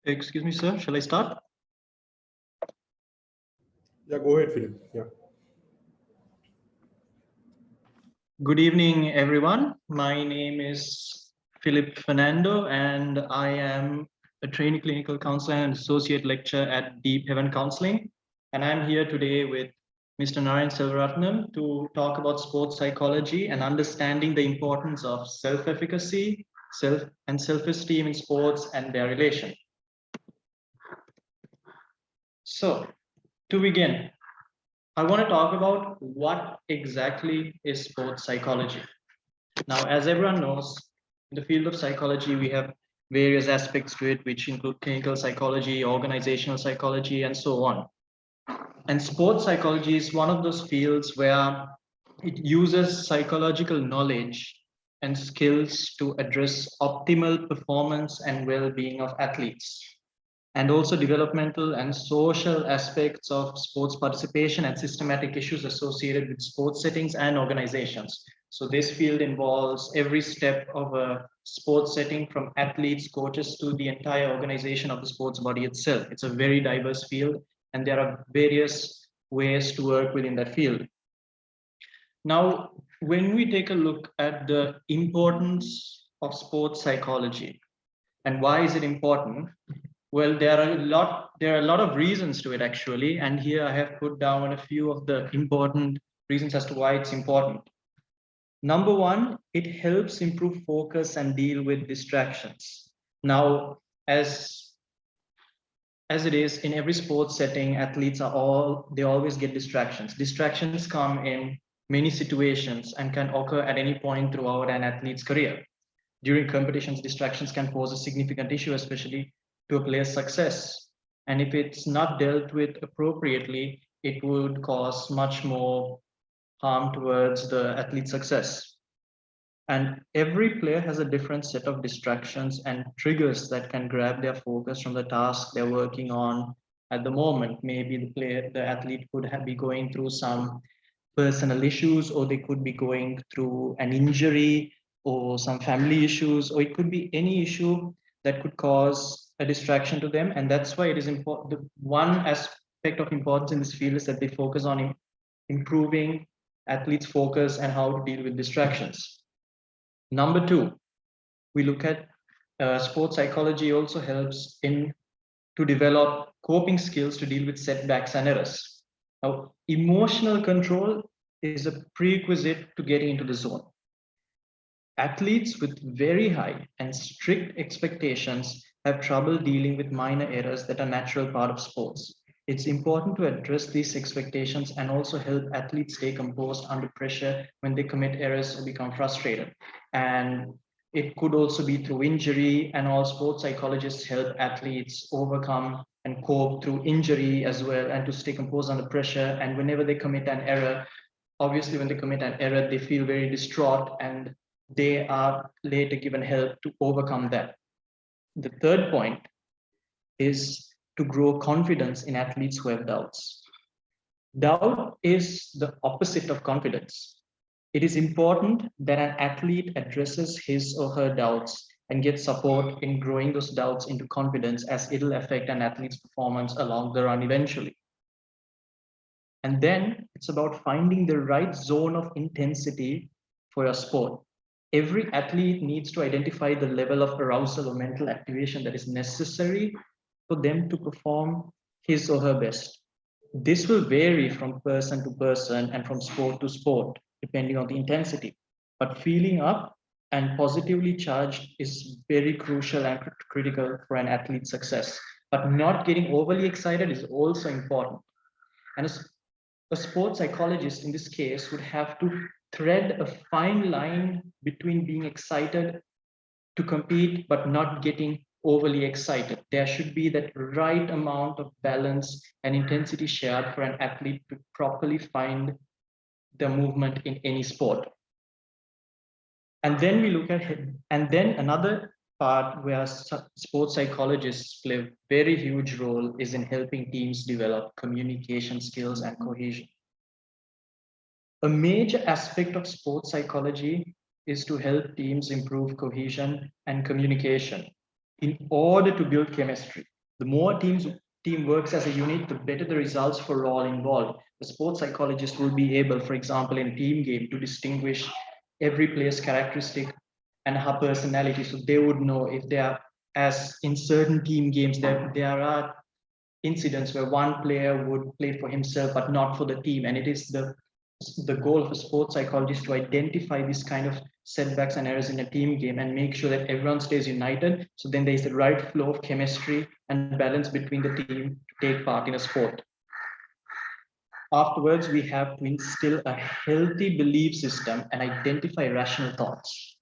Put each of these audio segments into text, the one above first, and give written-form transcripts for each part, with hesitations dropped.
Excuse me, sir. Shall I start? Yeah, go ahead, Filip. Yeah. Good evening, everyone. My name is Filip Fernando, and I am a trainee clinical counselor and associate lecturer at Deep Heaven Counseling. And I'm here today with Mr. Naren Selvaratnam to talk about sports psychology and understanding the importance of self-efficacy, self-esteem in sports and their relation. So, to begin, I want to talk about what exactly is sports psychology. Now, as everyone knows, in the field of psychology, we have various aspects to it, which include clinical psychology, organizational psychology, and so on. And sports psychology is one of those fields where it uses psychological knowledge and skills to address optimal performance and well-being of athletes, and also developmental and social aspects of sports participation and systematic issues associated with sports settings and organizations. So this field involves every step of a sports setting, from athletes, coaches, to the entire organization of the sports body itself. It's a very diverse field, and there are various ways to work within that field. Now, when we take a look at the importance of sports psychology and why is it important, well, there are a lot of reasons to it, actually, and here I have put down a few of the important reasons as to why it's important. Number one, it helps improve focus and deal with distractions. Now, as it is in every sports setting, athletes always get distractions. Distractions come in many situations and can occur at any point throughout an athlete's career. During competitions, distractions can pose a significant issue, especially to a player's success. And if it's not dealt with appropriately, it would cause much more harm towards the athlete's success. And every player has a different set of distractions and triggers that can grab their focus from the task they're working on at the moment. Maybe the athlete could be going through some personal issues, or they could be going through an injury or some family issues, or it could be any issue that could cause a distraction to them. And that's why it is important. The one aspect of importance in this field is that they focus on improving athletes' focus and how to deal with distractions. Number two, we look at sports psychology also helps to develop coping skills to deal with setbacks and errors. Now, emotional control is a prerequisite to getting into the zone. Athletes with very high and strict expectations have trouble dealing with minor errors that are a natural part of sports. It's important to address these expectations and also help athletes stay composed under pressure when they commit errors or become frustrated. And it could also be through injury, and all sports psychologists help athletes overcome and cope through injury as well, and to stay composed under pressure. And whenever they commit an error, obviously when they commit an error, they feel very distraught, and they are later given help to overcome that. The third point is to grow confidence in athletes who have doubts. Doubt is the opposite of confidence. It is important that an athlete addresses his or her doubts and gets support in growing those doubts into confidence, as it'll affect an athlete's performance along the run eventually. And then it's about finding the right zone of intensity for your sport. Every athlete needs to identify the level of arousal or mental activation that is necessary for them to perform his or her best. This will vary from person to person and from sport to sport, depending on the intensity. But feeling up and positively charged is very crucial and critical for an athlete's success. But not getting overly excited is also important. And a sports psychologist in this case would have to thread a fine line between being excited to compete but not getting overly excited. There should be that right amount of balance and intensity shared for an athlete to properly find the movement in any sport. And then we look at and then another part where sports psychologists play a very huge role is in helping teams develop communication skills and cohesion. A major aspect of sports psychology is to help teams improve cohesion and communication in order to build chemistry. The more team works as a unit, the better the results for all involved. The sports psychologist will be able, for example, in a team game, to distinguish every player's characteristic and her personality. So they would know if they are, as in certain team games, there are incidents where one player would play for himself but not for the team, and it is the goal of a sports psychologist to identify this kind of setbacks and errors in a team game and make sure that everyone stays united, so then there is the right flow of chemistry and balance between the team to take part in a sport. Afterwards, we have to instill a healthy belief system and identify rational thoughts.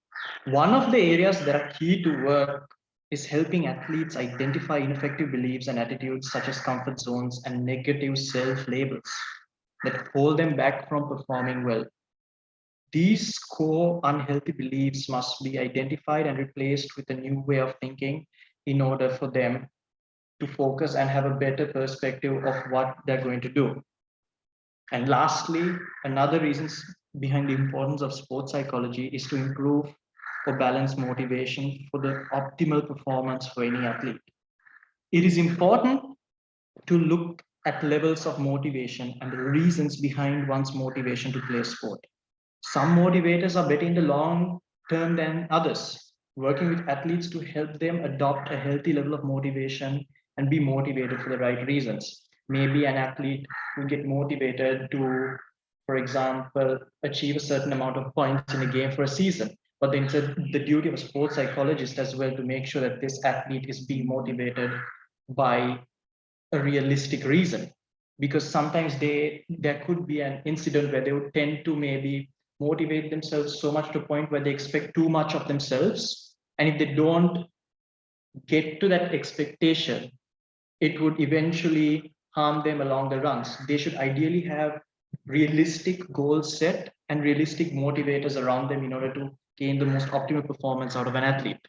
One of the areas that are key to work is helping athletes identify ineffective beliefs and attitudes such as comfort zones and negative self-labels that hold them back from performing well. These core unhealthy beliefs must be identified and replaced with a new way of thinking in order for them to focus and have a better perspective of what they're going to do. And lastly, another reasons behind the importance of sports psychology is to improve or balance motivation for the optimal performance for any athlete. It is important to look at levels of motivation and the reasons behind one's motivation to play sport. Some motivators are better in the long term than others. Working with athletes to help them adopt a healthy level of motivation and be motivated for the right reasons. Maybe an athlete will get motivated to, for example, achieve a certain amount of points in a game for a season. But then it's the duty of a sports psychologist as well to make sure that this athlete is being motivated by a realistic reason, because sometimes there could be an incident where they would tend to maybe motivate themselves so much to a point where they expect too much of themselves, and if they don't get to that expectation, it would eventually harm them along the runs. They should ideally have realistic goals set and realistic motivators around them in order to gain the most optimal performance out of an athlete.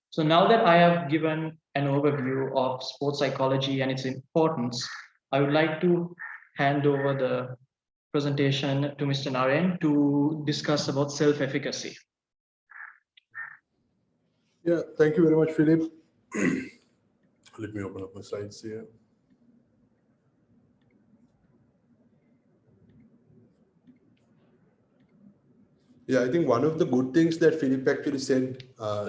So now that I have given an overview of sports psychology and its importance, I would like to hand over the presentation to Mr. Naren to discuss about self-efficacy. Yeah, thank you very much, Philip. Let me open up my slides here. Yeah, I think one of the good things that Philip actually said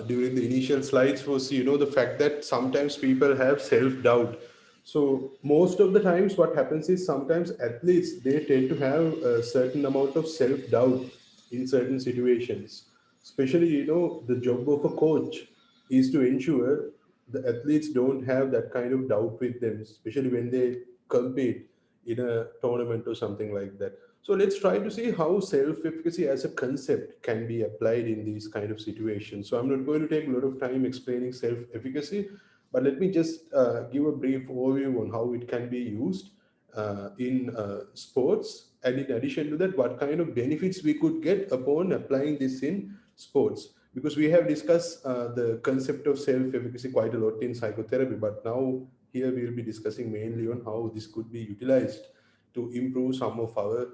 during the initial slides was, the fact that sometimes people have self-doubt. So most of the times what happens is sometimes athletes, they tend to have a certain amount of self-doubt in certain situations. Especially, the job of a coach is to ensure the athletes don't have that kind of doubt with them, especially when they compete in a tournament or something like that. So let's try to see how self-efficacy as a concept can be applied in these kind of situations. So I'm not going to take a lot of time explaining self-efficacy, but let me just give a brief overview on how it can be used in sports. And in addition to that, what kind of benefits we could get upon applying this in sports. Because we have discussed the concept of self-efficacy quite a lot in psychotherapy, but now here we will be discussing mainly on how this could be utilized to improve some of our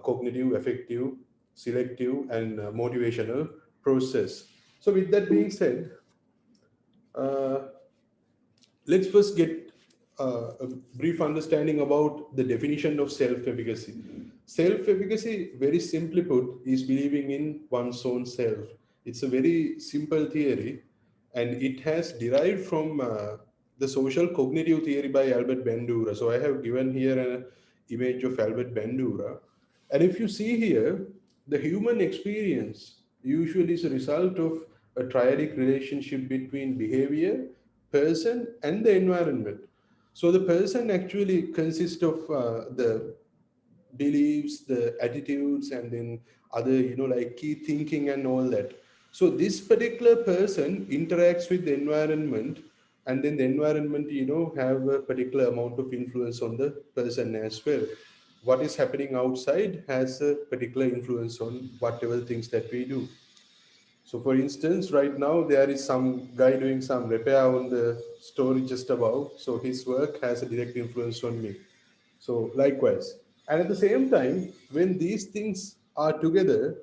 cognitive, affective, selective, and motivational process. So with that being said, uh, let's first get a brief understanding about the definition of self-efficacy. Self-efficacy, very simply put, is believing in one's own self. It's a very simple theory, and it has derived from the social cognitive theory by Albert Bandura. So I have given here an image of Albert Bandura. And if you see here, the human experience usually is a result of a triadic relationship between behavior, person, and the environment. So the person actually consists of the beliefs, the attitudes, and then other, like key thinking and all that. So this particular person interacts with the environment, and then the environment, have a particular amount of influence on the person as well. What is happening outside has a particular influence on whatever things that we do. So for instance, right now there is some guy doing some repair on the story just above. So his work has a direct influence on me. So likewise. And at the same time, when these things are together,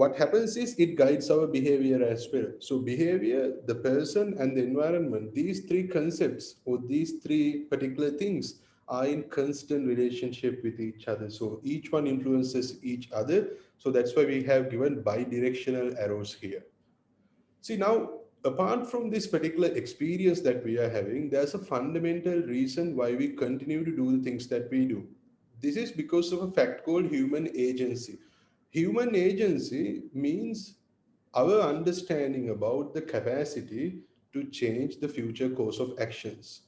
what happens is it guides our behavior as well. So behavior, the person, and the environment, these three concepts or these three particular things are in constant relationship with each other. So each one influences each other. So that's why we have given bi-directional arrows here. See, now, apart from this particular experience that we are having, there's a fundamental reason why we continue to do the things that we do. This is because of a fact called human agency. Human agency means our understanding about the capacity to change the future course of actions.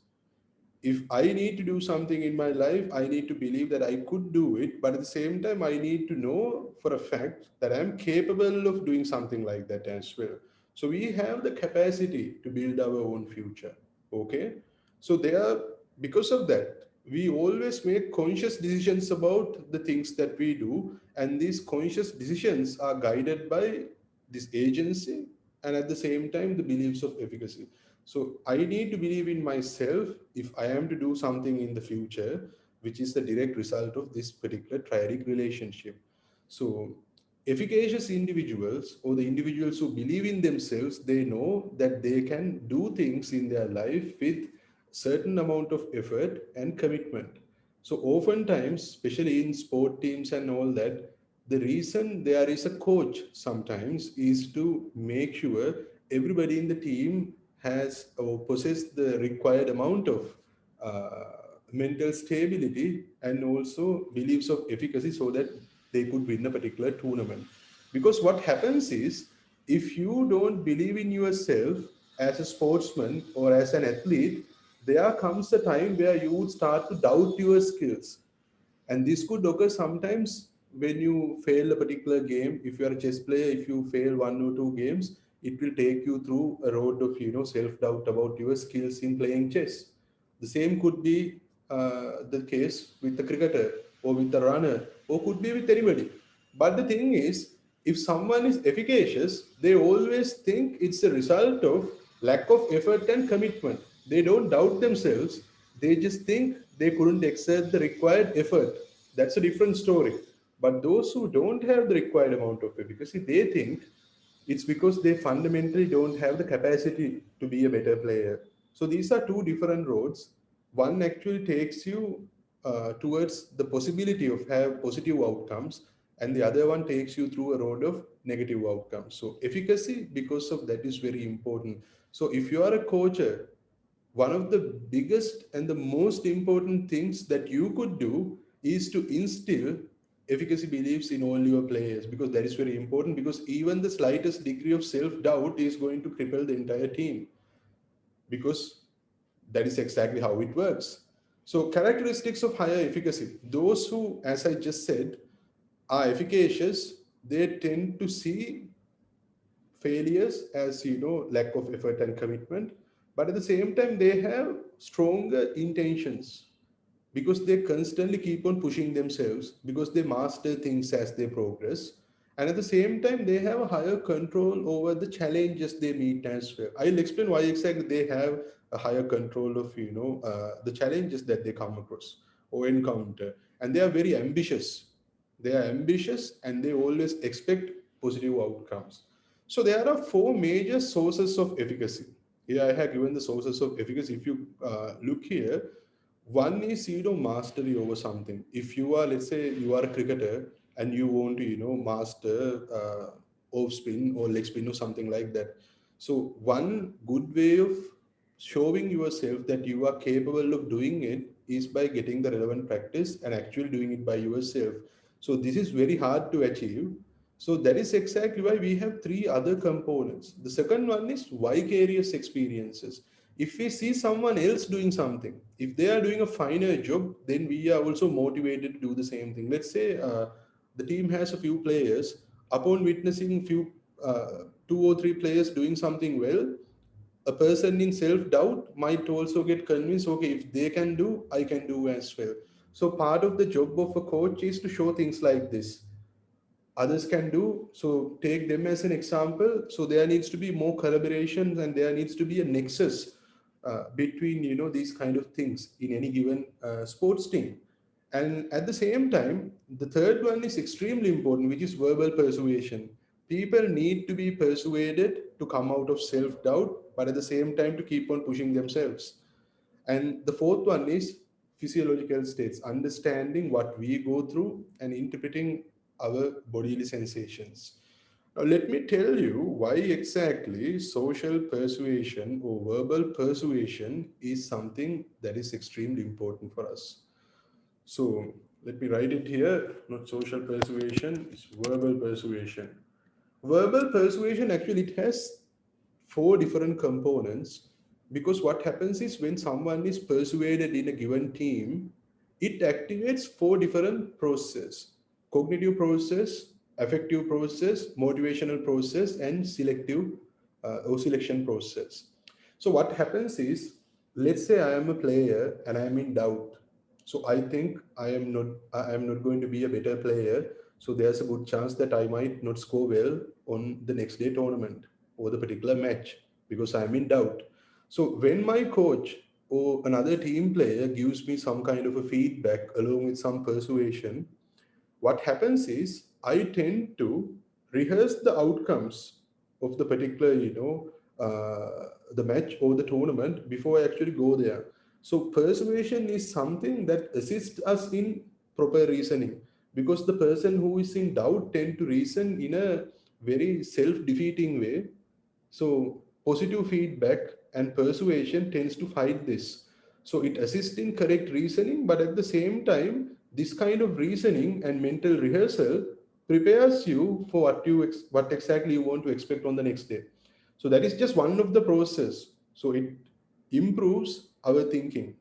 If I need to do something in my life, I need to believe that I could do it, but at the same time, I need to know for a fact that I'm capable of doing something like that as well. So we have the capacity to build our own future. Okay. So there, because of that, we always make conscious decisions about the things that we do, and these conscious decisions are guided by this agency and at the same time the beliefs of efficacy. So I need to believe in myself if I am to do something in the future, which is the direct result of this particular triadic relationship. So efficacious individuals or the individuals who believe in themselves, they know that they can do things in their life with certain amount of effort and commitment. So oftentimes, especially in sport teams and all that, the reason there is a coach sometimes is to make sure everybody in the team has or possess the required amount of mental stability and also beliefs of efficacy so that they could win a particular tournament. Because what happens is, if you don't believe in yourself as a sportsman or as an athlete, there comes a time where you would start to doubt your skills. And this could occur sometimes when you fail a particular game. If you are a chess player, if you fail one or two games, it will take you through a road of self-doubt about your skills in playing chess. The same could be the case with the cricketer or with the runner or could be with anybody. But the thing is, if someone is efficacious, they always think it's a result of lack of effort and commitment. They don't doubt themselves. They just think they couldn't exert the required effort. That's a different story. But those who don't have the required amount of efficacy, they think it's because they fundamentally don't have the capacity to be a better player. So these are two different roads. One actually takes you towards the possibility of have positive outcomes, and the other one takes you through a road of negative outcomes. So efficacy, because of that, is very important. So if you are a coach, one of the biggest and the most important things that you could do is to instill efficacy beliefs in all your players, because that is very important, because even the slightest degree of self doubt is going to cripple the entire team, because that is exactly how it works. So characteristics of higher efficacy: those who, as I just said, are efficacious, they tend to see failures as lack of effort and commitment, but at the same time they have stronger intentions, because they constantly keep on pushing themselves, because they master things as they progress, and at the same time they have a higher control over the challenges they meet as well. I'll explain why exactly they have a higher control of the challenges that they come across or encounter. And they are very ambitious. They are ambitious and they always expect positive outcomes. So there are four major sources of efficacy. Here I have given the sources of efficacy. If you look here, one is mastery over something. If you are, let's say you are a cricketer and you want to master off spin or leg spin or something like that. So one good way of showing yourself that you are capable of doing it is by getting the relevant practice and actually doing it by yourself. So this is very hard to achieve. So that is exactly why we have three other components. The second one is vicarious experiences. If we see someone else doing something, if they are doing a finer job, then we are also motivated to do the same thing. Let's say the team has a few players. Upon witnessing few two or three players doing something well, a person in self-doubt might also get convinced, okay, if they can do, I can do as well. So part of the job of a coach is to show things like this others can do, so take them as an example. So there needs to be more collaboration and there needs to be a nexus between these kind of things in any given sports team. And at the same time, the third one is extremely important, which is verbal persuasion. people need to be persuaded to come out of self-doubt, but at the same time to keep on pushing themselves. And the fourth one is physiological states, understanding what we go through and interpreting our bodily sensations. Now, let me tell you why exactly social persuasion or verbal persuasion is something that is extremely important for us. So, let me write it here, not social persuasion, it's verbal persuasion. Verbal persuasion actually it has four different components, because what happens is when someone is persuaded in a given team, it activates four different processes: cognitive process, affective process, motivational process, and selective or selection process. So what happens is, let's say I am a player and I am in doubt. So I think I am not going to be a better player. So there's a good chance that I might not score well on the next day tournament or the particular match because I'm in doubt. So when my coach or another team player gives me some kind of a feedback along with some persuasion, what happens is I tend to rehearse the outcomes of the particular, the match or the tournament before I actually go there. So persuasion is something that assists us in proper reasoning, because the person who is in doubt tend to reason in a very self-defeating way. So positive feedback and persuasion tends to fight this. So it assists in correct reasoning, but at the same time, this kind of reasoning and mental rehearsal prepares you for what exactly you want to expect on the next day. So that is just one of the process. So it improves our thinking,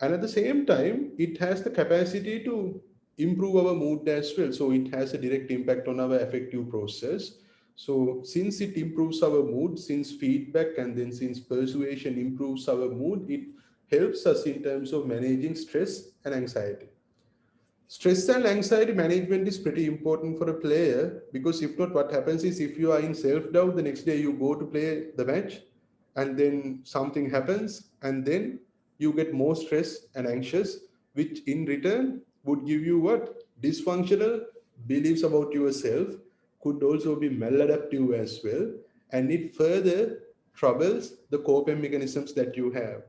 and at the same time it has the capacity to improve our mood as well. So it has a direct impact on our affective process. So since it improves our mood, since feedback and then since persuasion improves our mood, it helps us in terms of managing stress and anxiety. Stress and anxiety management is pretty important for a player, because if not, what happens is if you are in self doubt, the next day you go to play the match and then something happens, and then you get more stress and anxious, which in return would give you what? Dysfunctional beliefs about yourself, could also be maladaptive as well, and it further troubles the coping mechanisms that you have.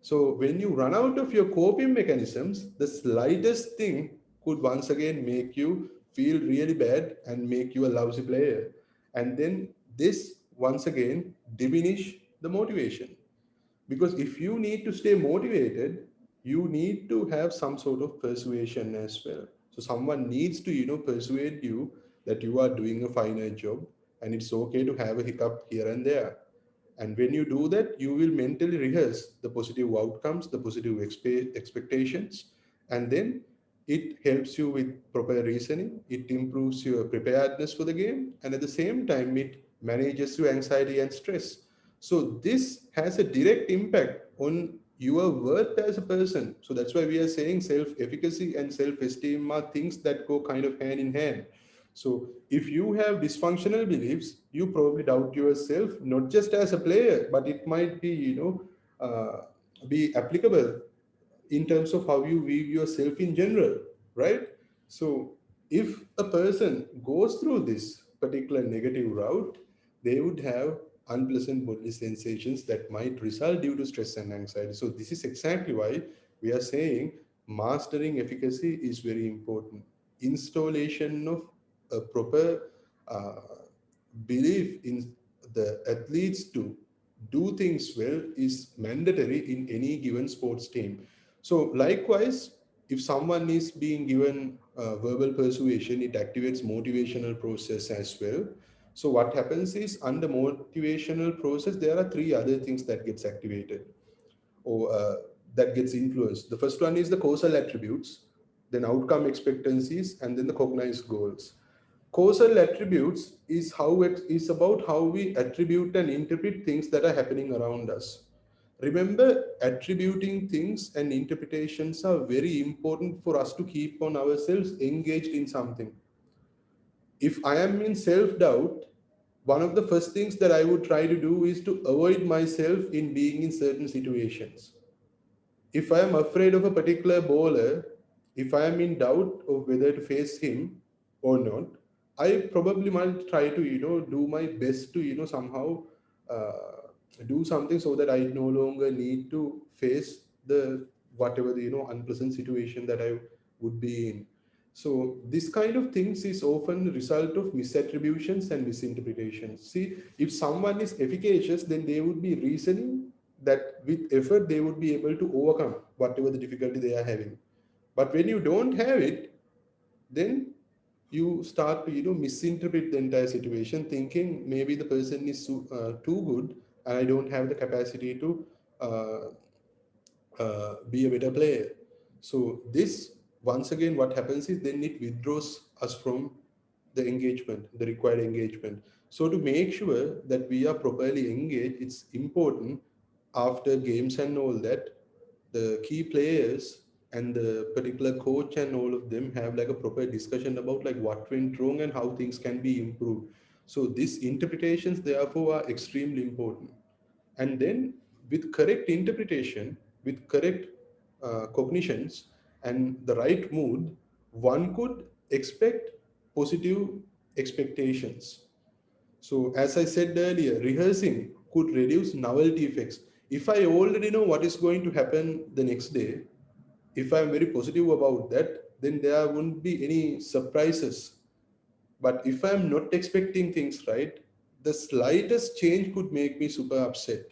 So when you run out of your coping mechanisms, the slightest thing could once again make you feel really bad and make you a lousy player. And then this once again diminish the motivation. Because if you need to stay motivated, you need to have some sort of persuasion as well. So someone needs to, persuade you that you are doing a finer job and it's okay to have a hiccup here and there. And when you do that, you will mentally rehearse the positive outcomes, the positive expectations, and then it helps you with proper reasoning. It improves your preparedness for the game, and at the same time, it manages your anxiety and stress. So this has a direct impact on your worth as a person. So that's why we are saying self-efficacy and self-esteem are things that go kind of hand in hand. So if you have dysfunctional beliefs, you probably doubt yourself, not just as a player, but it might be, be applicable in terms of how you view yourself in general, right? So if a person goes through this particular negative route, they would have unpleasant bodily sensations that might result due to stress and anxiety. So this is exactly why we are saying mastering efficacy is very important. Installation of a proper uh, belief in the athletes to do things well is mandatory in any given sports team. So likewise, if someone is being given verbal persuasion, it activates motivational process as well. So what happens is under motivational process, there are three other things that gets activated or that gets influenced. The first one is the causal attributes, then outcome expectancies, and then the cognized goals. Causal attributes is how it is about how we attribute and interpret things that are happening around us. Remember, attributing things and interpretations are very important for us to keep on ourselves engaged in something. If I am in self doubt, one of the first things that I would try to do is to avoid myself in being in certain situations. If I am afraid of a particular bowler, if I am in doubt of whether to face him or not, I probably might try to, do my best to, somehow do something so that I no longer need to face the whatever the, unpleasant situation that I would be in. So this kind of things is often the result of misattributions and misinterpretations. See, if someone is efficacious, then they would be reasoning that with effort they would be able to overcome whatever the difficulty they are having. But when you don't have it, then you start to misinterpret the entire situation, thinking maybe the person is too good and I don't have the capacity to uh, be a better player. So this, once again, what happens is then it withdraws us from the engagement, the required engagement. So to make sure that we are properly engaged, it's important after games and all that the key players and the particular coach and all of them have like a proper discussion about like what went wrong and how things can be improved. So these interpretations therefore are extremely important. And then with correct interpretation, with correct cognitions and the right mood, one could expect positive expectations. So as I said earlier, rehearsing could reduce novelty effects. If I already know what is going to happen the next day, if I'm very positive about that, then there won't be any surprises. But if I'm not expecting things right, the slightest change could make me super upset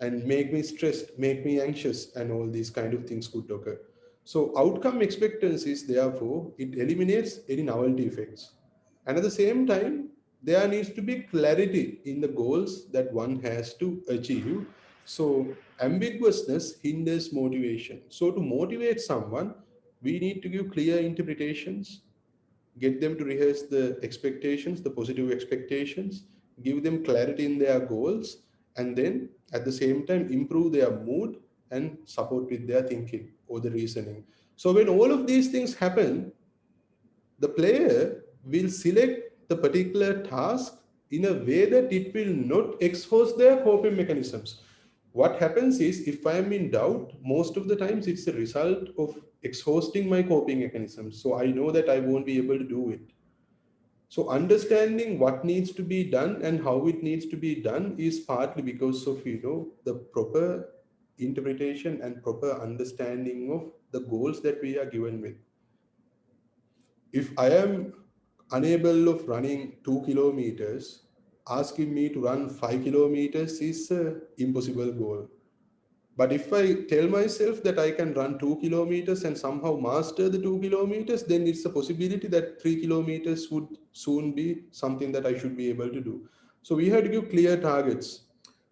and make me stressed, make me anxious, and all these kind of things could occur. So outcome expectancies, therefore, it eliminates any novelty effects. And at the same time, there needs to be clarity in the goals that one has to achieve. So ambiguousness hinders motivation. So to motivate someone, we need to give clear interpretations, get them to rehearse the expectations, the positive expectations, give them clarity in their goals, and then at the same time improve their mood and support with their thinking or the reasoning. So when all of these things happen, the player will select the particular task in a way that it will not expose their coping mechanisms. What happens is, if I am in doubt, most of the times it's a result of exhausting my coping mechanisms. So I know that I won't be able to do it. So understanding what needs to be done and how it needs to be done is partly because of, the proper interpretation and proper understanding of the goals that we are given with. If I am unable of running 2 kilometers, asking me to run 5 kilometers is an impossible goal. But if I tell myself that I can run 2 kilometers and somehow master the 2 kilometers, then it's a possibility that 3 kilometers would soon be something that I should be able to do. So we have to give clear targets.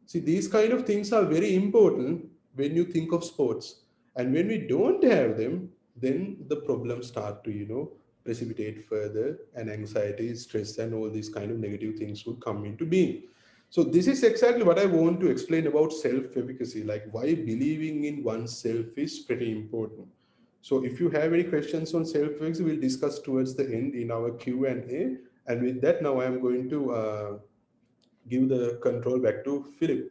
See, these kind of things are very important when you think of sports. And when we don't have them, then the problems start to, precipitate further, and anxiety, stress, and all these kind of negative things would come into being. So this is exactly what I want to explain about self-efficacy, like why believing in oneself is pretty important. So if you have any questions on self-efficacy, we'll discuss towards the end in our Q&A. And with that, now I'm going to give the control back to Philip.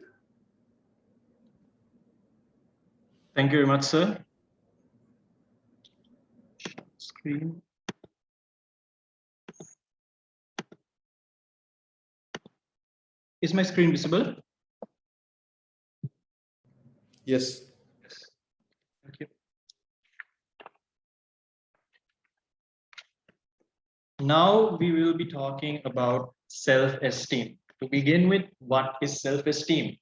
Thank you very much, sir. Screen. Is my screen visible? Yes. Thank you. Now we will be talking about self-esteem. To begin with, what is self-esteem?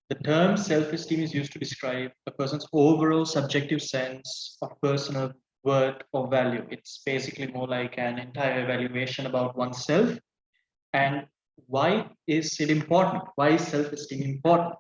The term self-esteem is used to describe a person's overall subjective sense of personal worth or value. It's basically more like an entire evaluation about oneself. And why is it important? Why is self-esteem important?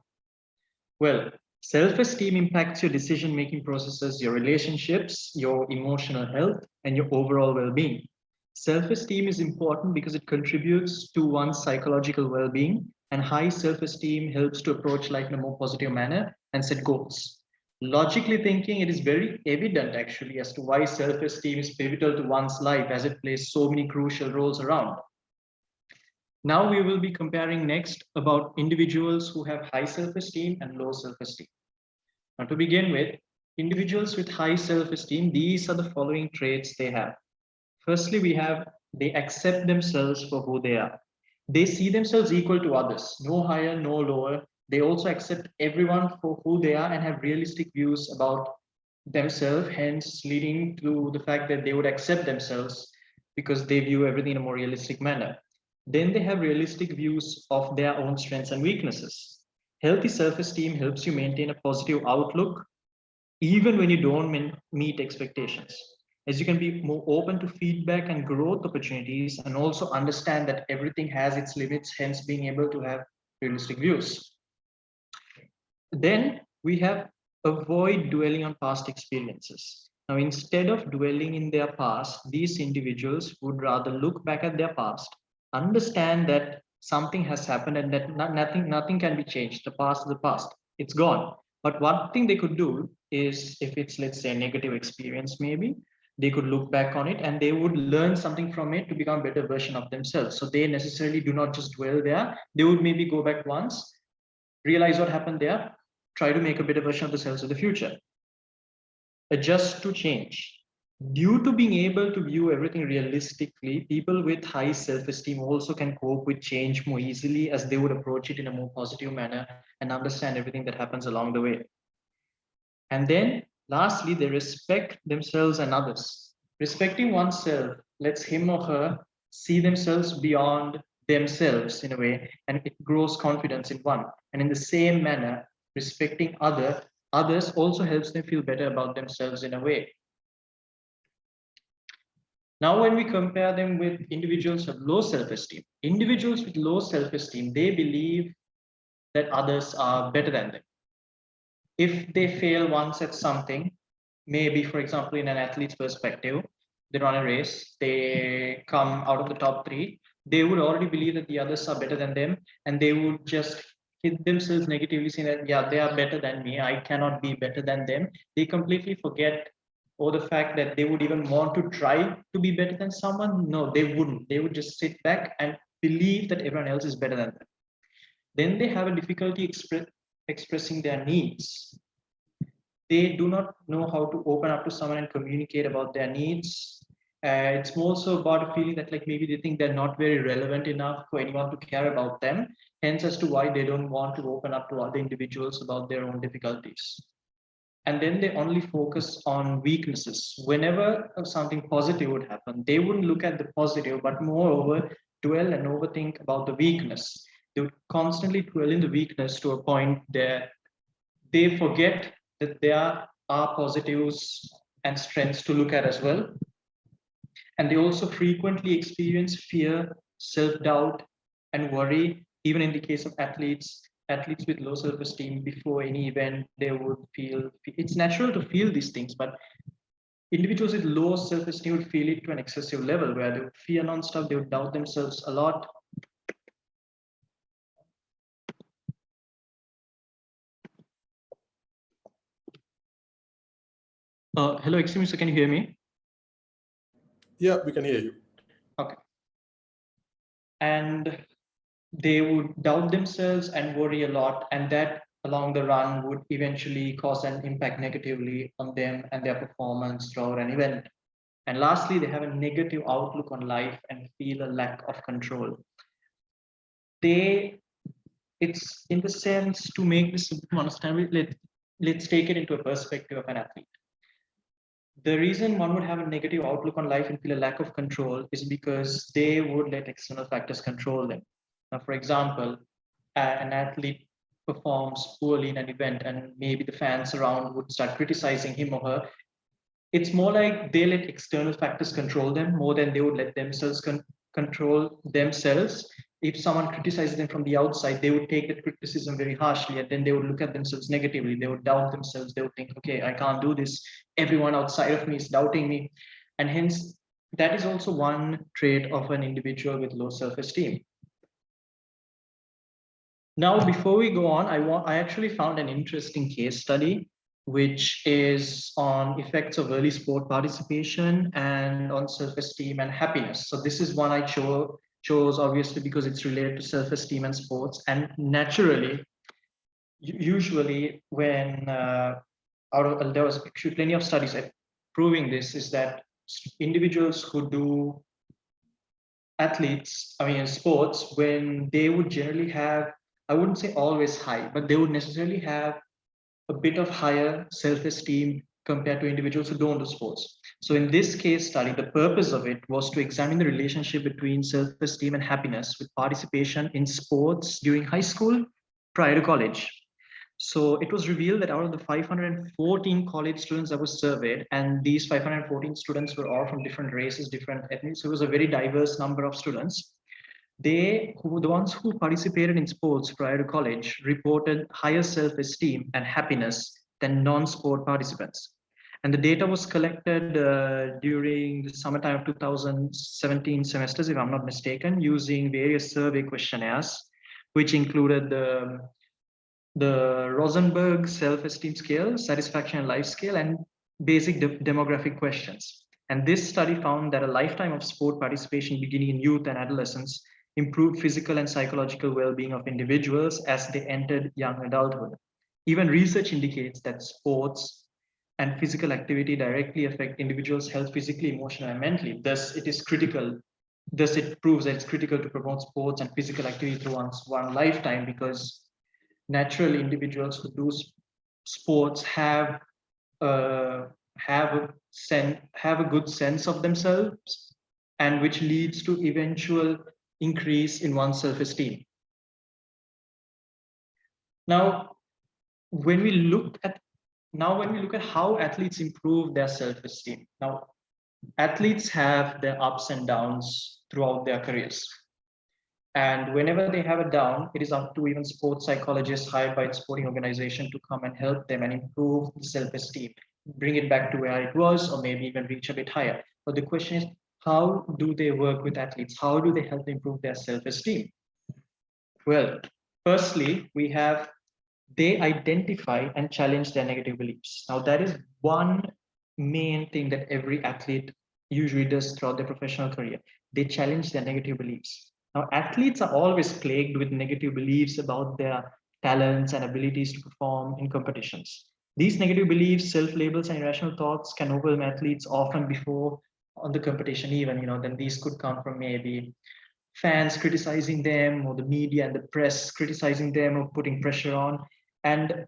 Well, self-esteem impacts your decision-making processes, your relationships, your emotional health, and your overall well-being. Self-esteem is important because it contributes to one's psychological well-being, and high self-esteem helps to approach life in a more positive manner and set goals. Logically thinking, it is very evident actually as to why self-esteem is pivotal to one's life as it plays so many crucial roles around. Now we will be comparing next about individuals who have high self-esteem and low self-esteem. Now to begin with, individuals with high self-esteem, these are the following traits they have. Firstly, we have They accept themselves for who they are. They see themselves equal to others, no higher, no lower. They also accept everyone for who they are and have realistic views about themselves, hence leading to the fact that they would accept themselves because they view everything in a more realistic manner. Then they have realistic views of their own strengths and weaknesses. Healthy self-esteem helps you maintain a positive outlook even when you don't meet expectations, as you can be more open to feedback and growth opportunities and also understand that everything has its limits, hence being able to have realistic views. Then we have avoid dwelling on past experiences. Now, instead of dwelling in their past, these individuals would rather look back at their past, understand that something has happened and that nothing can be changed. The past is the past, it's gone. But one thing they could do is, if it's, let's say, a negative experience, maybe they could look back on it and they would learn something from it to become a better version of themselves. So they necessarily do not just dwell there. They would maybe go back once, realize what happened there, try to make a better version of themselves in the future. Adjust to change. Due to being able to view everything realistically, people with high self-esteem also can cope with change more easily, as they would approach it in a more positive manner and understand everything that happens along the way. And then lastly, they respect themselves and others. Respecting oneself lets him or her see themselves beyond themselves in a way, and it grows confidence in one. And in the same manner, respecting others also helps them feel better about themselves in a way. Now, when we compare them with individuals of low self-esteem, individuals with low self-esteem, they believe that others are better than them. If they fail once at something, maybe, for example, in an athlete's perspective, they run a race, they come out of the top three, they would already believe that the others are better than them, and they would just hit themselves negatively, saying that, yeah, they are better than me, I cannot be better than them. They completely forget, or the fact that they would even want to try to be better than someone. No, they wouldn't. They would just sit back and believe that everyone else is better than them. Then they have a difficulty expressing their needs. They do not know how to open up to someone and communicate about their needs. It's more so about a feeling that, like, maybe they think they're not very relevant enough for anyone to care about them, hence as to why they don't want to open up to other individuals about their own difficulties. And then they only focus on weaknesses. Whenever something positive would happen, they wouldn't look at the positive, but moreover dwell and overthink about the weakness. They would constantly dwell in the weakness to a point that they forget that there are positives and strengths to look at as well. And they also frequently experience fear, self-doubt, and worry. Even in the case of athletes with low self-esteem, before any event, they would feel, it's natural to feel these things, but individuals with low self-esteem would feel it to an excessive level, where they would fear non-stop, they would doubt themselves a lot. Hello, excuse me, so can you hear me? Yeah, we can hear you. Okay. And they would doubt themselves and worry a lot, and that along the run would eventually cause an impact negatively on them and their performance throughout an event. And lastly, they have a negative outlook on life and feel a lack of control. They, it's in the sense, to make this understandable, let's take it into a perspective of an athlete. The reason one would have a negative outlook on life and feel a lack of control is because they would let external factors control them. Now, for example, an athlete performs poorly in an event and maybe the fans around would start criticizing him or her. It's more like they let external factors control them more than they would let themselves control themselves. If someone criticizes them from the outside, they would take that criticism very harshly, and then they would look at themselves negatively. They would doubt themselves. They would think, okay, I can't do this. Everyone outside of me is doubting me. And hence, that is also one trait of an individual with low self-esteem. Now, before we go on, I actually found an interesting case study, which is on effects of early sport participation and on self-esteem and happiness. So this is one I chose obviously because it's related to self-esteem and sports. And naturally, usually when there was actually plenty of studies proving this, is that individuals who do athletes, I mean, in sports, when they would generally have, I wouldn't say always high, but they would necessarily have a bit of higher self-esteem compared to individuals who don't do sports. So in this case study, the purpose of it was to examine the relationship between self-esteem and happiness with participation in sports during high school prior to college. So it was revealed that out of the 514 college students that were surveyed, and these 514 students were all from different races, different ethnic, so it was a very diverse number of students. The ones who participated in sports prior to college reported higher self-esteem and happiness than non-sport participants. And the data was collected during the summertime of 2017 semesters, if I'm not mistaken, using various survey questionnaires, which included the Rosenberg self-esteem scale, satisfaction and life scale, and basic demographic questions. And this study found that a lifetime of sport participation beginning in youth and adolescence improved physical and psychological well-being of individuals as they entered young adulthood. Even research indicates that sports and physical activity directly affect individuals' health physically, emotionally, and mentally. Thus, it is critical. Thus, it proves that it's critical to promote sports and physical activity through one lifetime, because naturally individuals who do sports uh, have a good sense of themselves, and which leads to eventual increase in one's self-esteem. Now, when we look at how athletes improve their self-esteem, now athletes have their ups and downs throughout their careers. And whenever they have a down, it is up to even sports psychologists hired by the sporting organization to come and help them and improve the self-esteem, bring it back to where it was, or maybe even reach a bit higher. But the question is, how do they work with athletes? How do they help improve their self-esteem? Well, firstly, they identify and challenge their negative beliefs. Now, that is one main thing that every athlete usually does throughout their professional career. They challenge their negative beliefs. Now, athletes are always plagued with negative beliefs about their talents and abilities to perform in competitions. These negative beliefs, self-labels, and irrational thoughts can overwhelm athletes often before on the competition even, then these could come from maybe fans criticizing them, or the media and the press criticizing them, or putting pressure on. And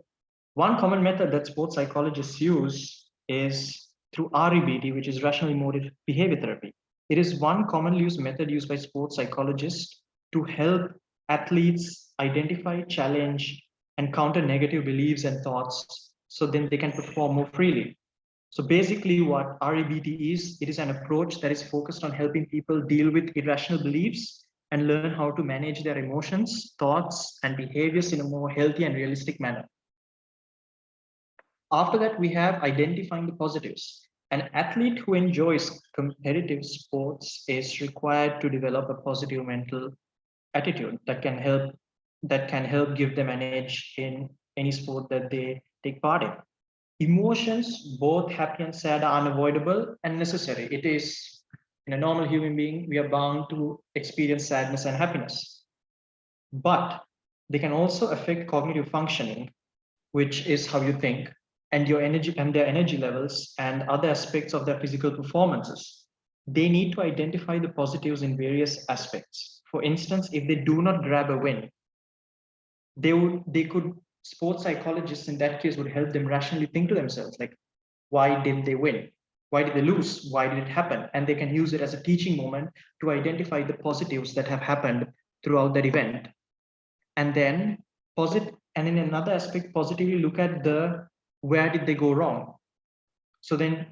one common method that sports psychologists use is through REBT, which is rational emotive behavior therapy. It is one commonly used method used by sports psychologists to help athletes identify, challenge, and counter negative beliefs and thoughts, so then they can perform more freely. So basically what REBT is, it is an approach that is focused on helping people deal with irrational beliefs and learn how to manage their emotions, thoughts, and behaviors in a more healthy and realistic manner. After that, we have identifying the positives. An athlete who enjoys competitive sports is required to develop a positive mental attitude that can help give them an edge in any sport that they take part in. Emotions, both happy and sad, are unavoidable and necessary. It is, in a normal human being, we are bound to experience sadness and happiness. But they can also affect cognitive functioning, which is how you think, and your energy and their energy levels and other aspects of their physical performances. They need to identify the positives in various aspects. For instance, if they do not grab a win, they could sports psychologists in that case would help them rationally think to themselves, like, why did they win, why did they lose, why did it happen, and they can use it as a teaching moment to identify the positives that have happened throughout that event. And then in another aspect, positively look at the where did they go wrong. So then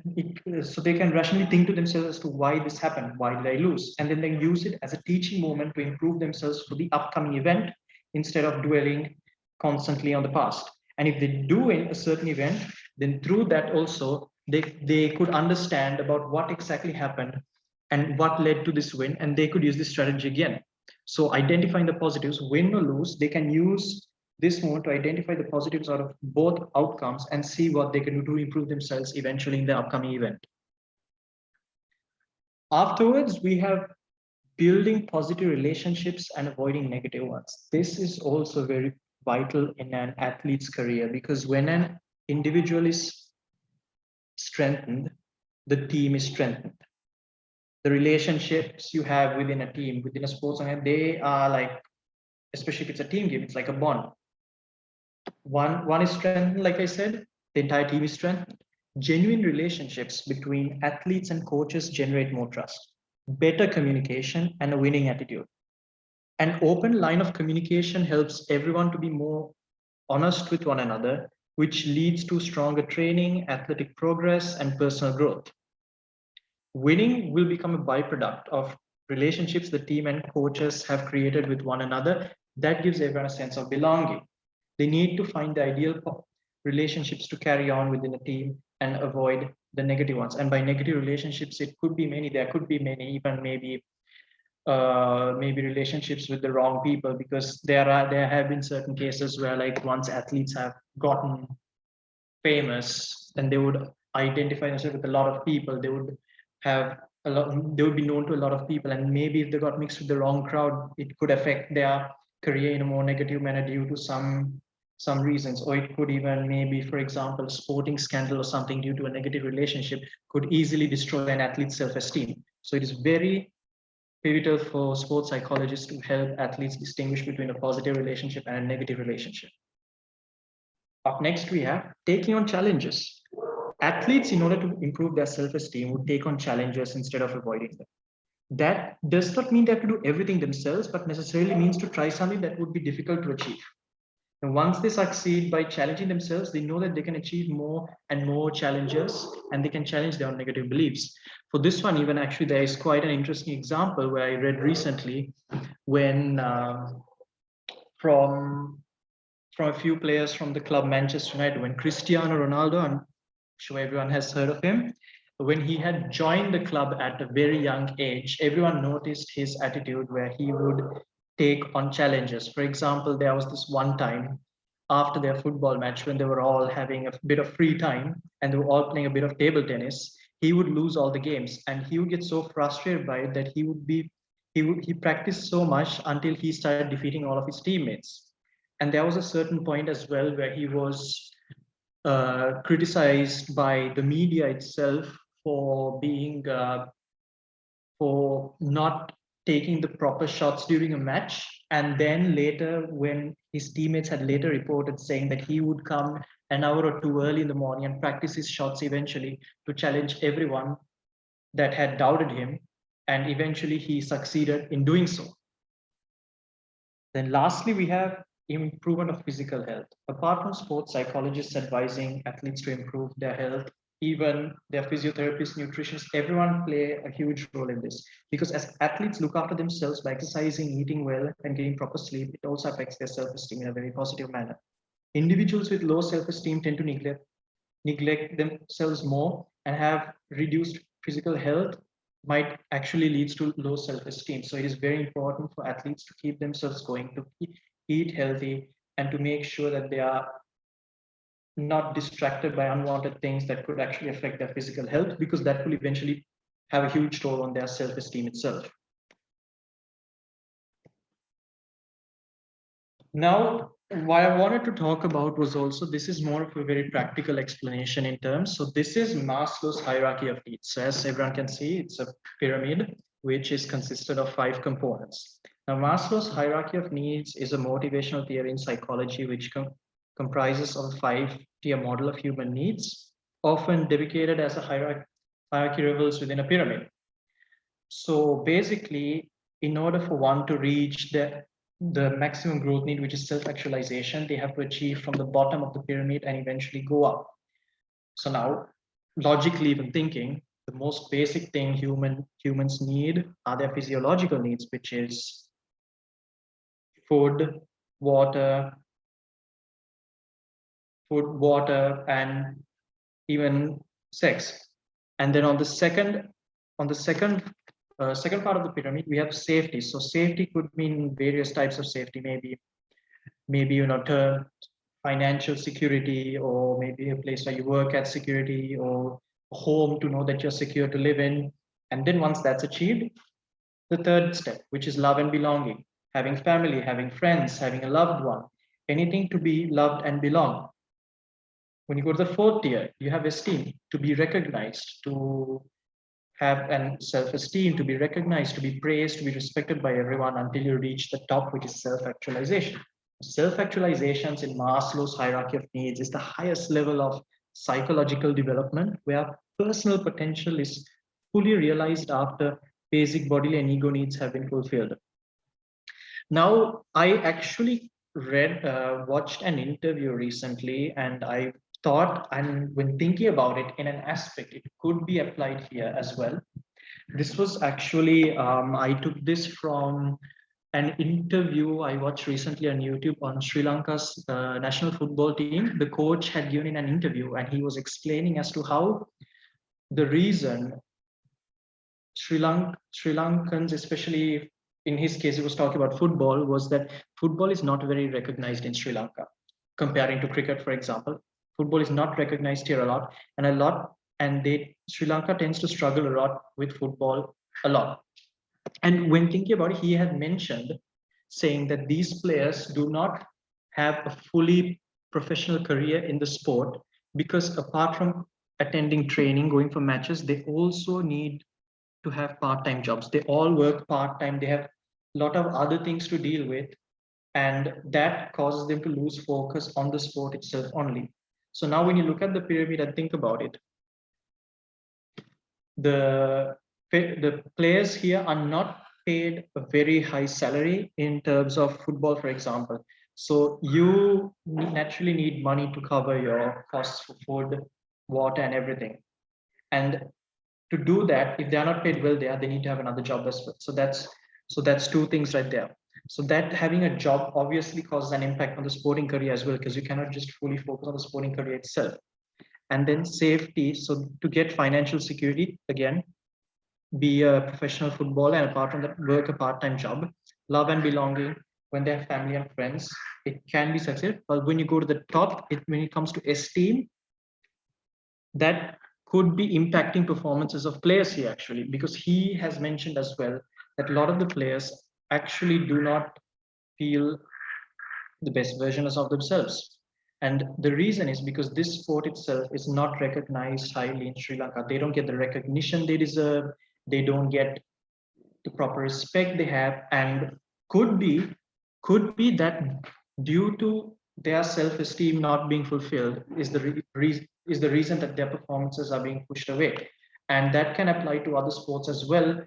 so they can rationally think to themselves as to why this happened, why did I lose, and then they use it as a teaching moment to improve themselves for the upcoming event instead of dwelling constantly on the past. And if they do in a certain event, then through that also they could understand about what exactly happened and what led to this win, and they could use this strategy again. So identifying the positives, win or lose, they can use this moment to identify the positives out of both outcomes and see what they can do to improve themselves eventually in the upcoming event. Afterwards, we have building positive relationships and avoiding negative ones. This is also very vital in an athlete's career, because when an individual is strengthened, the team is strengthened. the relationships you have within a team, within a sports, and they are like, especially if it's a team game, it's like a bond. One is strengthened, like I said, the entire team is strengthened. Genuine relationships between athletes and coaches generate more trust, better communication, and a winning attitude. An open line of communication helps everyone to be more honest with one another, which leads to stronger training, athletic progress, and personal growth. Winning will become a byproduct of relationships the team and coaches have created with one another. That gives everyone a sense of belonging. They need to find the ideal relationships to carry on within a team and avoid the negative ones. And by negative relationships, it could be many. There could be many, even maybe relationships with the wrong people, because there have been certain cases where, like, once athletes have gotten famous, then they would identify themselves with a lot of people. They would have a lot. They would be known to a lot of people, and maybe if they got mixed with the wrong crowd, it could affect their career in a more negative manner due to some reasons. Or it could even, maybe, for example, a sporting scandal or something due to a negative relationship could easily destroy an athlete's self-esteem. So it is very pivotal for sports psychologists to help athletes distinguish between a positive relationship and a negative relationship. Up next, we have taking on challenges. Athletes, in order to improve their self-esteem, would take on challenges instead of avoiding them. That does not mean they have to do everything themselves, but necessarily means to try something that would be difficult to achieve. And once they succeed by challenging themselves, they know that they can achieve more and more challenges, and they can challenge their own negative beliefs. For this one, even actually, there is quite an interesting example where I read recently when from a few players from the club Manchester United, when Cristiano Ronaldo, I'm sure everyone has heard of him, when he had joined the club at a very young age, everyone noticed his attitude where he would take on challenges. For example, there was this one time after their football match when they were all having a bit of free time and they were all playing a bit of table tennis. He would lose all the games, and he would get so frustrated by it that he practiced so much until he started defeating all of his teammates. And there was a certain point as well where he was criticized by the media itself for being for not taking the proper shots during a match. And then later, when his teammates had later reported saying that he would come an hour or two early in the morning and practice his shots eventually to challenge everyone that had doubted him, and eventually he succeeded in doing so. Then lastly, we have improvement of physical health. Apart from sports psychologists advising athletes to improve their health, even their physiotherapists, nutritionists, everyone play a huge role in this. Because as athletes look after themselves by exercising, eating well, and getting proper sleep, it also affects their self-esteem in a very positive manner. Individuals with low self-esteem tend to neglect themselves more and have reduced physical health, might actually leads to low self-esteem. So it is very important for athletes to keep themselves going, to eat healthy, and to make sure that they are not distracted by unwanted things that could actually affect their physical health, because that will eventually have a huge toll on their self-esteem itself. Now, what I wanted to talk about was also, this is more of a very practical explanation in terms. So this is Maslow's hierarchy of needs. So as everyone can see, it's a pyramid, which is consisted of 5 components. Now, Maslow's hierarchy of needs is a motivational theory in psychology, which comprises of a 5-tier model of human needs, often depicted as a hierarchy levels within a pyramid. So basically, in order for one to reach the maximum growth need, which is self-actualization, they have to achieve from the bottom of the pyramid and eventually go up. So now, logically even thinking, the most basic thing humans need are their physiological needs, which is food, water, and even sex. And then on the second second part of the pyramid, we have safety. So safety could mean various types of safety, maybe term financial security, or maybe a place where you work at security, or a home to know that you're secure to live in. And then once that's achieved, the third step, which is love and belonging, having family, having friends, having a loved one, anything to be loved and belong. When you go to the 4th tier, you have esteem, to be recognized, to have an self-esteem, to be recognized, to be praised, to be respected by everyone until you reach the top, which is self-actualization. Self-actualizations in Maslow's hierarchy of needs is the highest level of psychological development where personal potential is fully realized after basic bodily and ego needs have been fulfilled. Now, I actually watched an interview recently, and I thought, and when thinking about it in an aspect, it could be applied here as well. This was actually, I took this from an interview I watched recently on YouTube on Sri Lanka's national football team. The coach had given in an interview, and he was explaining as to how the reason Sri Lankans, especially in his case, he was talking about football, was that football is not very recognized in Sri Lanka, comparing to cricket, for example. Football is not recognized here a lot, and Sri Lanka tends to struggle a lot with football a lot. And when thinking about it, he had mentioned saying that these players do not have a fully professional career in the sport because apart from attending training, going for matches, they also need to have part-time jobs. They all work part-time. They have a lot of other things to deal with, and that causes them to lose focus on the sport itself only. So now when you look at the pyramid and think about it, the players here are not paid a very high salary in terms of football, for example. So you naturally need money to cover your costs for food, water, and everything. And to do that, if they are not paid well there, they need to have another job as well. So that's two things right there. So that having a job obviously causes an impact on the sporting career as well, because you cannot just fully focus on the sporting career itself. And then safety. So to get financial security, again, be a professional footballer and apart from that, work a part-time job. Love and belonging, when they have family and friends, it can be successful. But when you go to the top, when it comes to esteem, that could be impacting performances of players here actually, because he has mentioned as well that a lot of the players actually do not feel the best versions of themselves. And the reason is because this sport itself is not recognized highly in Sri Lanka. They don't get the recognition they deserve. They don't get the proper respect they have, and could be that due to their self-esteem not being fulfilled is the reason that their performances are being pushed away. And that can apply to other sports as well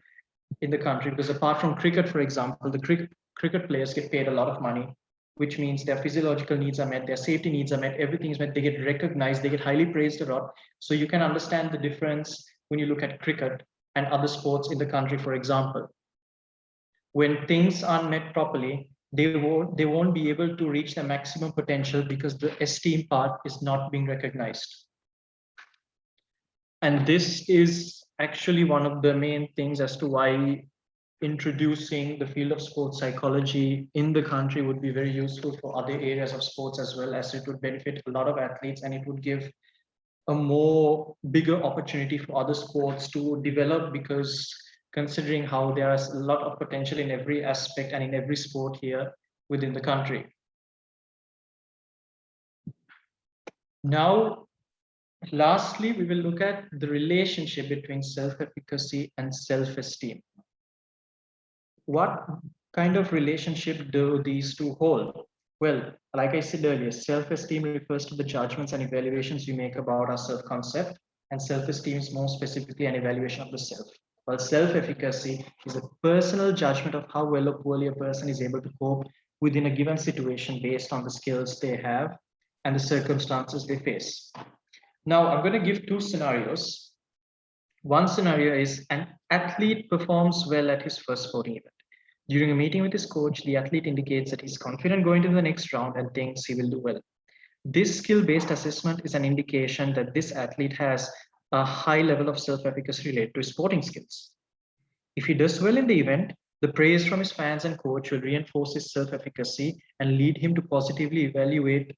in the country, because apart from cricket, for example, the cricket players get paid a lot of money, which means their physiological needs are met, their safety needs are met, everything is met, they get recognized, they get highly praised a lot. So you can understand the difference when you look at cricket and other sports in the country. For example, when things aren't met properly, they won't be able to reach their maximum potential because the esteem part is not being recognized. And this is actually one of the main things as to why introducing the field of sports psychology in the country would be very useful for other areas of sports as well, as it would benefit a lot of athletes, and it would give a more bigger opportunity for other sports to develop, because considering how there's a lot of potential in every aspect and in every sport here within the country. Now, lastly, we will look at the relationship between self-efficacy and self-esteem. What kind of relationship do these two hold? Well, like I said earlier, self-esteem refers to the judgments and evaluations we make about our self-concept, and self-esteem is more specifically an evaluation of the self. While self-efficacy is a personal judgment of how well or poorly a person is able to cope within a given situation based on the skills they have and the circumstances they face. Now, I'm going to give two scenarios. One scenario is an athlete performs well at his first sporting event. During a meeting with his coach, the athlete indicates that he's confident going to the next round and thinks he will do well. This skill-based assessment is an indication that this athlete has a high level of self-efficacy related to his sporting skills. If he does well in the event, the praise from his fans and coach will reinforce his self-efficacy and lead him to positively evaluate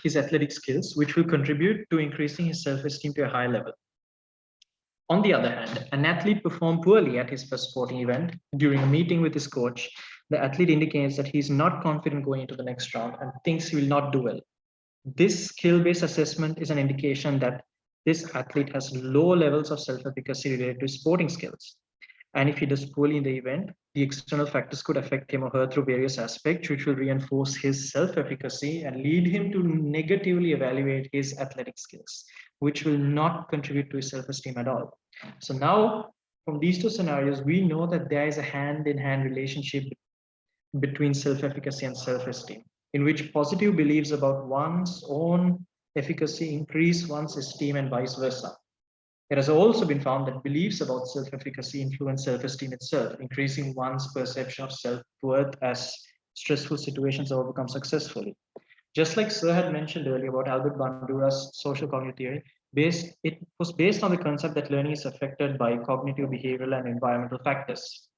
his athletic skills, which will contribute to increasing his self-esteem to a high level. On the other hand, an athlete performed poorly at his first sporting event. During a meeting with his coach, the athlete indicates that he is not confident going into the next round and thinks he will not do well. This skill-based assessment is an indication that this athlete has low levels of self-efficacy related to sporting skills. And if he does poorly in the event, the external factors could affect him or her through various aspects, which will reinforce his self-efficacy and lead him to negatively evaluate his athletic skills, which will not contribute to his self-esteem at all. So now, from these two scenarios, we know that there is a hand-in-hand relationship between self-efficacy and self-esteem, in which positive beliefs about one's own efficacy increase one's esteem and vice versa. It has also been found that beliefs about self-efficacy influence self-esteem itself, increasing one's perception of self-worth as stressful situations are overcome successfully. Just like Sir had mentioned earlier about Albert Bandura's social cognitive theory, it was based on the concept that learning is affected by cognitive, behavioral, and environmental factors.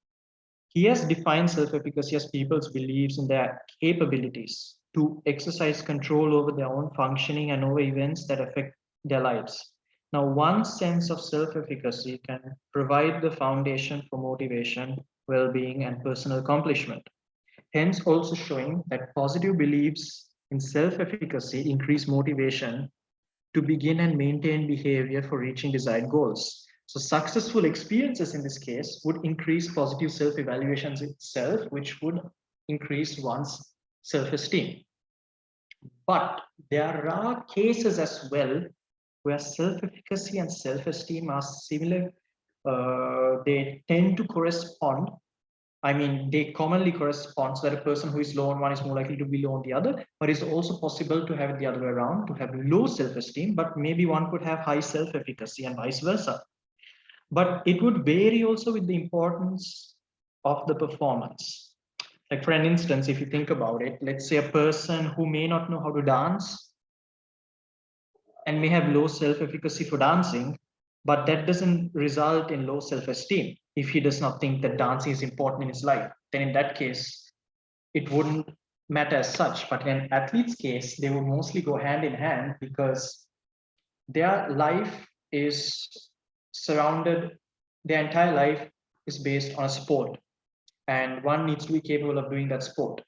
He has defined self-efficacy as people's beliefs in their capabilities to exercise control over their own functioning and over events that affect their lives. Now, one sense of self-efficacy can provide the foundation for motivation, well-being, and personal accomplishment. Hence, also showing that positive beliefs in self-efficacy increase motivation to begin and maintain behavior for reaching desired goals. So successful experiences in this case would increase positive self-evaluations itself, which would increase one's self-esteem. But there are cases as well where self-efficacy and self-esteem are similar. They tend to correspond. I mean, they commonly correspond so that a person who is low on one is more likely to be low on the other, but it's also possible to have it the other way around, to have low self-esteem, but maybe one could have high self-efficacy and vice versa. But it would vary also with the importance of the performance. Like for an instance, if you think about it, let's say a person who may not know how to dance and may have low self-efficacy for dancing, but that doesn't result in low self-esteem. If he does not think that dancing is important in his life, then in that case, it wouldn't matter as such. But in an athlete's case, they will mostly go hand in hand because their life is surrounded, their entire life is based on a sport, and one needs to be capable of doing that sport.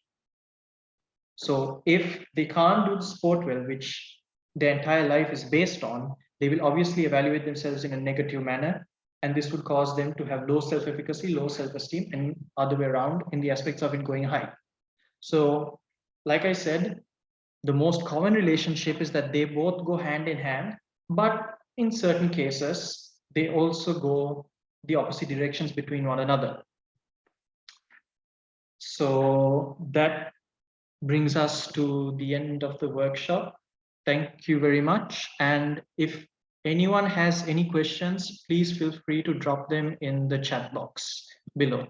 So if they can't do the sport well, which their entire life is based on, they will obviously evaluate themselves in a negative manner. And this would cause them to have low self-efficacy, low self-esteem, and other way around in the aspects of it going high. So, like I said, the most common relationship is that they both go hand in hand, but in certain cases, they also go the opposite directions between one another. So that brings us to the end of the workshop. Thank you very much. And if anyone has any questions, please feel free to drop them in the chat box below.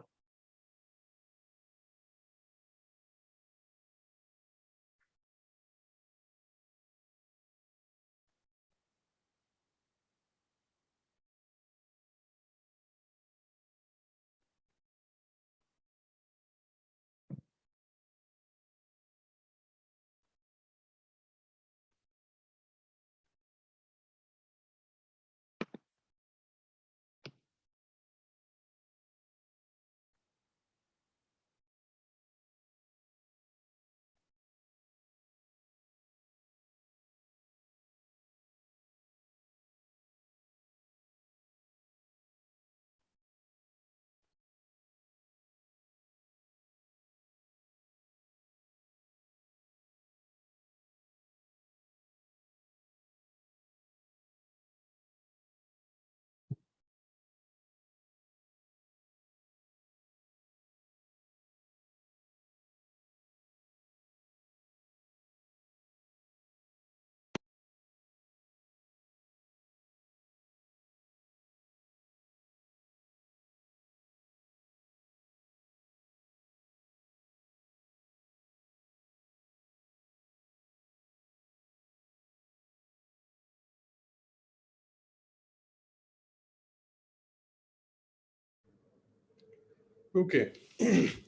Okay.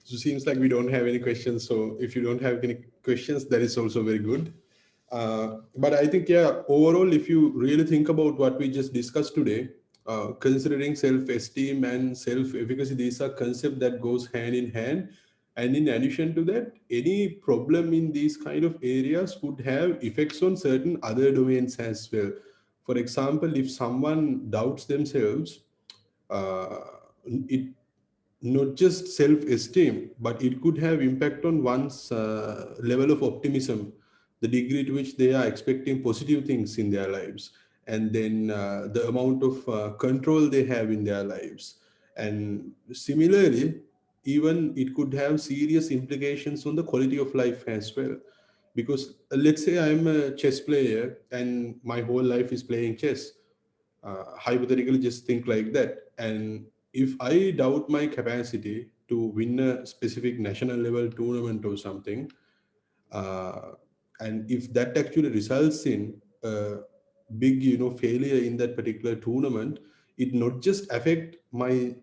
So seems like we don't have any questions. So if you don't have any questions, that is also very good. But I think, yeah, overall, if you really think about what we just discussed today, considering self-esteem and self-efficacy, these are concepts that goes hand in hand. And in addition to that, any problem in these kind of areas would have effects on certain other domains as well. For example, if someone doubts themselves, uh, it not just self-esteem, but it could have impact on one's level of optimism, the degree to which they are expecting positive things in their lives, and then the amount of control they have in their lives. And similarly, even it could have serious implications on the quality of life as well. Because let's say I'm a chess player and my whole life is playing chess. Hypothetically, just think like that. And if I doubt my capacity to win a specific national level tournament or something, uh, and if that actually results in a big, failure in that particular tournament, it not just affect my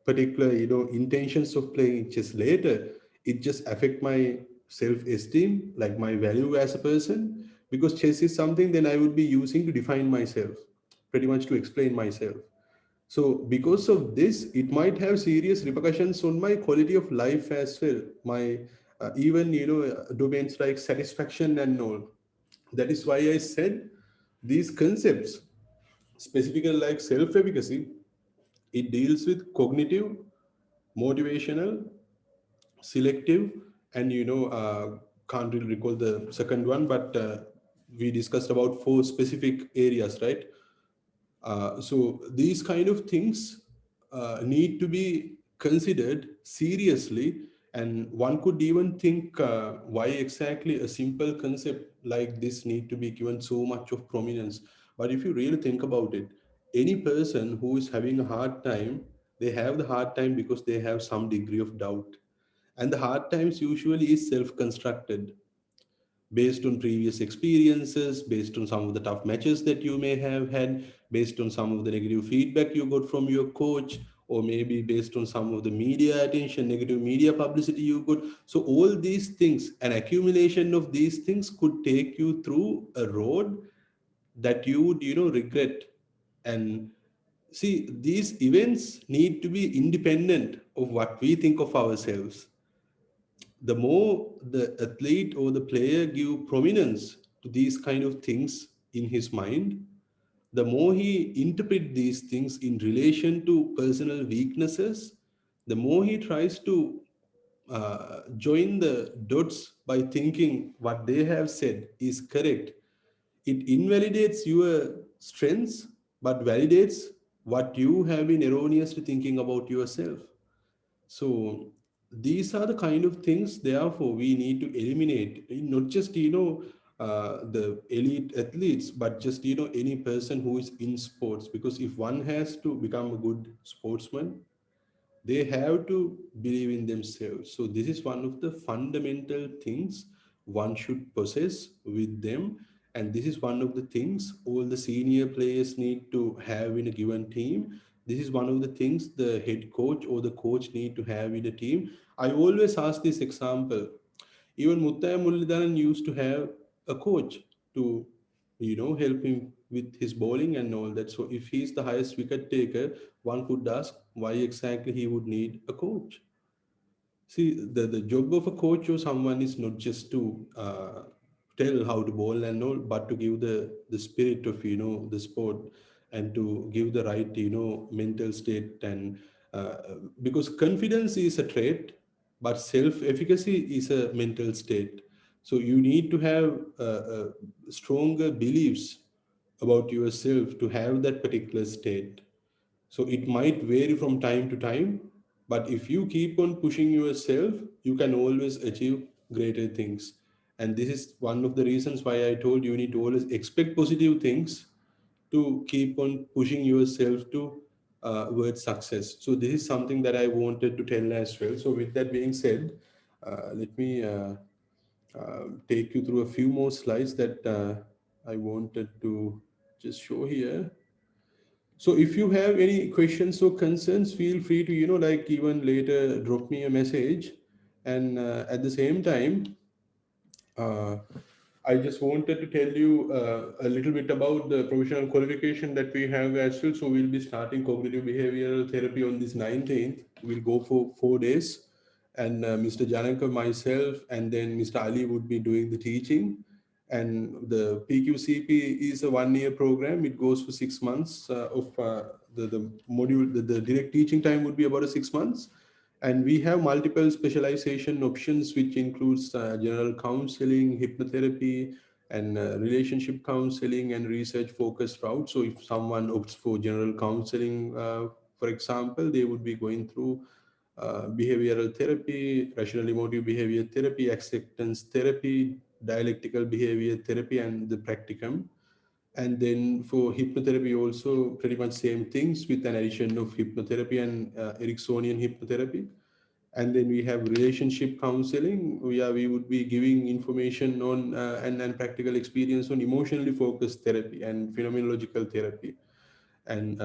particular, intentions of playing chess later, it just affect my self-esteem, like my value as a person, because chess is something then I would be using to define myself, pretty much to explain myself. So because of this, it might have serious repercussions on my quality of life as well, my even domains like satisfaction and all. That is why I said these concepts, specifically like self-efficacy, it deals with cognitive, motivational, selective, and can't really recall the second one, but we discussed about four specific areas, right? So these kind of things need to be considered seriously, and one could even think why exactly a simple concept like this need to be given so much of prominence. But if you really think about it, any person who is having a hard time, they have the hard time because they have some degree of doubt, and the hard times usually is self-constructed based on previous experiences, based on some of the tough matches that you may have had, based on some of the negative feedback you got from your coach, or maybe based on some of the media attention, negative media publicity you got. So all these things, an accumulation of these things could take you through a road that you would, regret. And see, these events need to be independent of what we think of ourselves. The more the athlete or the player give prominence to these kind of things in his mind, the more he interpret these things in relation to personal weaknesses, the more he tries to join the dots by thinking what they have said is correct. It invalidates your strengths but validates what you have been erroneously thinking about yourself. So these are the kind of things, therefore, we need to eliminate, not just, the elite athletes, but just, any person who is in sports. Because if one has to become a good sportsman, they have to believe in themselves. So this is one of the fundamental things one should possess with them. And this is one of the things all the senior players need to have in a given team. This is one of the things the head coach or the coach need to have in a team. I always ask this example. Even Muttaya Mullidharan used to have a coach to, help him with his bowling and all that. So if he's the highest wicket taker, one could ask why exactly he would need a coach. See, the job of a coach or someone is not just to tell how to bowl and all, but to give the spirit of, the sport, and to give the right, mental state. And uh, because confidence is a trait, but self-efficacy is a mental state. So you need to have stronger beliefs about yourself to have that particular state. So it might vary from time to time, but if you keep on pushing yourself, you can always achieve greater things. And this is one of the reasons why I told you need to always expect positive things to keep on pushing yourself to towards success. So this is something that I wanted to tell as well. So with that being said, let me take you through a few more slides that I wanted to just show here. So if you have any questions or concerns, feel free to, like even later drop me a message. And at the same time, uh, I just wanted to tell you a little bit about the provisional qualification that we have as well. So we'll be starting cognitive behavioral therapy on this 19th. We'll go for 4 days. And Mr. Janaka, myself, and then Mr. Ali would be doing the teaching. And the PQCP is a 1 year program. It goes for 6 months of the module. The direct teaching time would be about 6 months. And we have multiple specialization options, which includes general counseling, hypnotherapy, and relationship counseling and research focused route. So if someone opts for general counseling, for example, they would be going through behavioral therapy, rational emotive behavior therapy, acceptance therapy, dialectical behavior therapy, and the practicum. And then for hypnotherapy, also pretty much same things with an addition of hypnotherapy and Ericksonian hypnotherapy. And then we have relationship counseling. We would be giving information on and practical experience on emotionally focused therapy and phenomenological therapy. And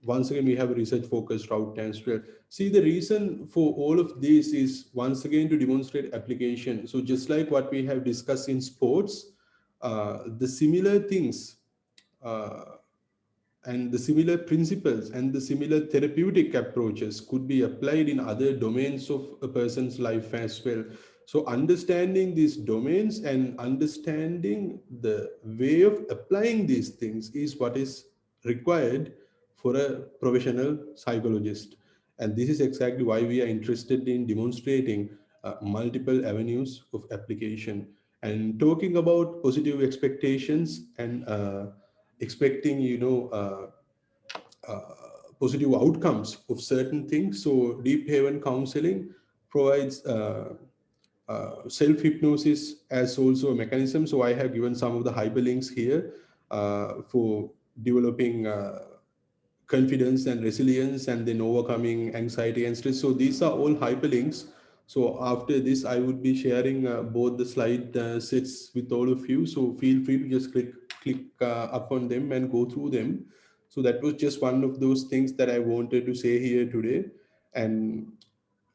once again, we have a research focused route as well. See, the reason for all of this is once again to demonstrate application. So just like what we have discussed in sports, the similar things uh, and the similar principles and the similar therapeutic approaches could be applied in other domains of a person's life as well. So understanding these domains and understanding the way of applying these things is what is required for a professional psychologist. And this is exactly why we are interested in demonstrating multiple avenues of application and talking about positive expectations and expecting uh, positive outcomes of certain things. So deep haven counseling provides self hypnosis as also a mechanism. So I have given some of the hyperlinks here for developing confidence and resilience, and then overcoming anxiety and stress. So these are all hyperlinks. So after this, I would be sharing both the slide sets with all of you. So feel free to just click upon them and go through them. So that was just one of those things that I wanted to say here today. And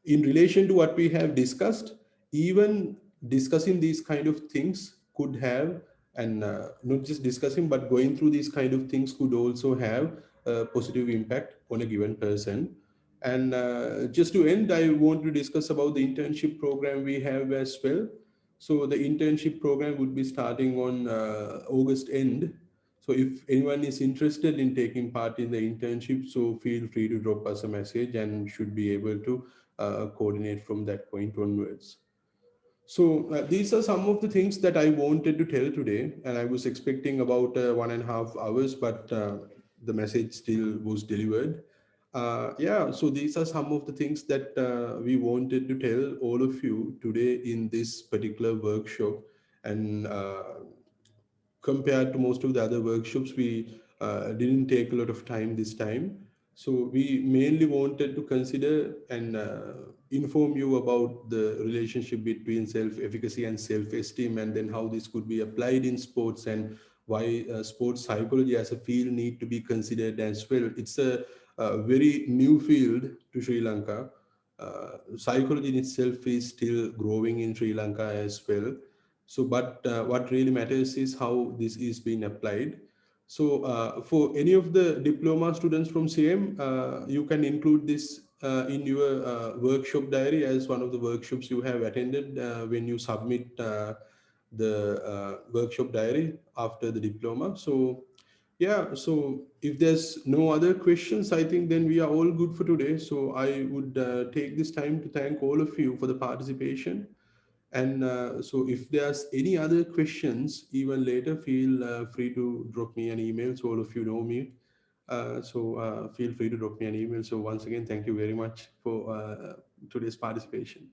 in relation to what we have discussed, even discussing these kind of things could have, and not just discussing, but going through these kind of things could also have a positive impact on a given person. And just to end, I want to discuss about the internship program we have as well. So the internship program would be starting on August end. So if anyone is interested in taking part in the internship, so feel free to drop us a message and should be able to coordinate from that point onwards. So these are some of the things that I wanted to tell today, and I was expecting about 1.5 hours, but the message still was delivered. Yeah, so these are some of the things that we wanted to tell all of you today in this particular workshop. And compared to most of the other workshops, we didn't take a lot of time this time. So we mainly wanted to consider and inform you about the relationship between self-efficacy and self-esteem, and then how this could be applied in sports, and why sports psychology as a field need to be considered as well. It's a very new field to Sri Lanka. Psychology in itself is still growing in Sri Lanka as well. So, but what really matters is how this is being applied. So, for any of the diploma students from CM, you can include this in your workshop diary as one of the workshops you have attended when you submit the workshop diary after the diploma. So, yeah, so if there's no other questions, I think then we are all good for today. So I would take this time to thank all of you for the participation. And so if there's any other questions, even later, feel free to drop me an email. So all of you know me. So feel free to drop me an email. So once again, thank you very much for today's participation.